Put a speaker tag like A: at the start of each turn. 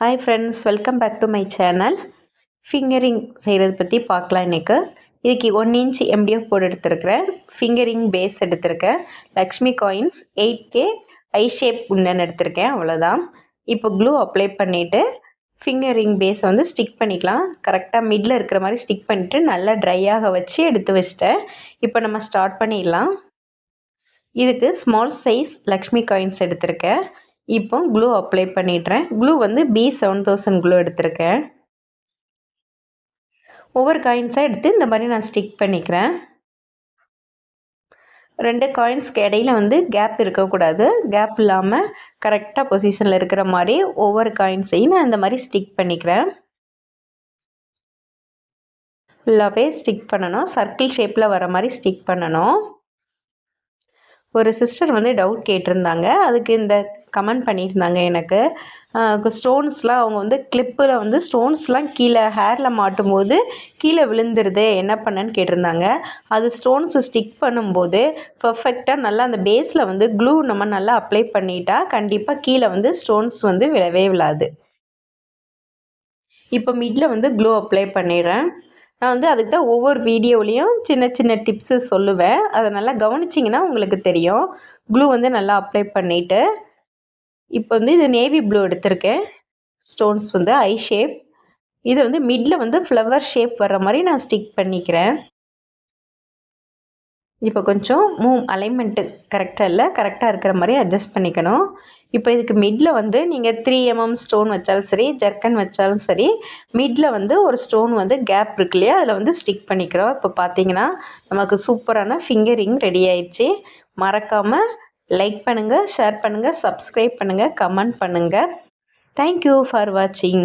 A: Hi friends, welcome back to my channel. Fingering செய்கிறது பற்றி பார்க்கலாம் இன்றைக்கு. இதுக்கு 1 inch MDF போர்டு எடுத்துருக்கிறேன். ஃபிங்கரிங் பேஸ் எடுத்திருக்கேன். லக்ஷ்மி காயின்ஸ் 8K ஐ ஷேப் உண்டன் எடுத்திருக்கேன். அவ்வளோதான். இப்போ க்ளூ அப்ளை பண்ணிவிட்டு ஃபிங்கரிங் பேஸை வந்து ஸ்டிக் பண்ணிக்கலாம். கரெக்டாக மிடில் இருக்கிற மாதிரி ஸ்டிக் பண்ணிவிட்டு நல்லா ட்ரையாக வச்சு எடுத்து வச்சிட்டேன். இப்போ நம்ம ஸ்டார்ட் பண்ணிடலாம். இதுக்கு ஸ்மால் சைஸ் லக்ஷ்மி காயின்ஸ் எடுத்திருக்கேன். இப்போ க்ளூ அப்ளை பண்ணிடுறேன். க்ளூ வந்து B7000 க்ளூ எடுத்திருக்கேன். ஒவ்வொரு காயின்ஸாக எடுத்து இந்த மாதிரி நான் ஸ்டிக் பண்ணிக்கிறேன். 2 காயின்ஸ்க்கு இடையில வந்து கேப் இருக்கக்கூடாது. கேப் இல்லாமல் கரெக்டாக பொசிஷனில் இருக்கிற மாதிரி ஒவ்வொரு காயின்ஸையும் நான் இந்த மாதிரி ஸ்டிக் பண்ணிக்கிறேன். ஃபுல்லாகவே ஸ்டிக் பண்ணணும். சர்க்கிள் ஷேப்பில் வர மாதிரி ஸ்டிக் பண்ணணும். ஒரு சிஸ்டர் வந்து டவுட் கேட்டிருந்தாங்க. அதுக்கு இந்த கமெண்ட் பண்ணியிருந்தாங்க எனக்கு. ஸ்டோன்ஸ்லாம் அவங்க வந்து கிளிப்பில் வந்து ஸ்டோன்ஸ்லாம் கீழே ஹேரில் மாட்டும் போது கீழே விழுந்துருது, என்ன பண்ணேன்னு கேட்டிருந்தாங்க. அது ஸ்டோன்ஸு ஸ்டிக் பண்ணும்போது பர்ஃபெக்டாக நல்லா அந்த பேஸில் வந்து க்ளூ நம்ம நல்லா அப்ளை பண்ணிட்டா கண்டிப்பாக கீழே வந்து ஸ்டோன்ஸ் வந்து விழவே விழாது. இப்போ மிடில் வந்து க்ளூ அப்ளை பண்ணிடுறேன். நான் வந்து அதுக்கு தான் ஒவ்வொரு வீடியோலையும் சின்ன சின்ன டிப்ஸு சொல்லுவேன். அதை நல்லா கவனிச்சிங்கன்னா உங்களுக்கு தெரியும். க்ளூ வந்து நல்லா அப்ளை பண்ணிவிட்டு இப்போ வந்து இது நேவி ப்ளூ எடுத்திருக்கேன். ஸ்டோன்ஸ் வந்து ஐ ஷேப். இது வந்து மிடில் வந்து ஃப்ளவர் ஷேப் வர்ற மாதிரி நான் ஸ்டிக் பண்ணிக்கிறேன். இப்போ கொஞ்சம் அலைன்மெண்ட்டு கரெக்டாக இல்லை, கரெக்டாக இருக்கிற மாதிரி அட்ஜஸ்ட் பண்ணிக்கணும். இப்போ இதுக்கு மிடில் வந்து நீங்கள் 3 mm ஸ்டோன் வச்சாலும் சரி, ஜர்க்கன் வச்சாலும் சரி, மிடில் வந்து ஒரு ஸ்டோன் வந்து கேப் இருக்கு இல்லையா, அதில் வந்து ஸ்டிக் பண்ணிக்கிறோம். இப்போ பார்த்தீங்கன்னா நமக்கு சூப்பரான ஃபிங்கரிங் ரெடி ஆயிடுச்சு. மறக்காமல் லைக் பண்ணுங்கள், ஷேர் பண்ணுங்கள், சப்ஸ்கிரைப் பண்ணுங்கள், கமெண்ட் பண்ணுங்கள். தேங்க்யூ ஃபார் வாட்சிங்.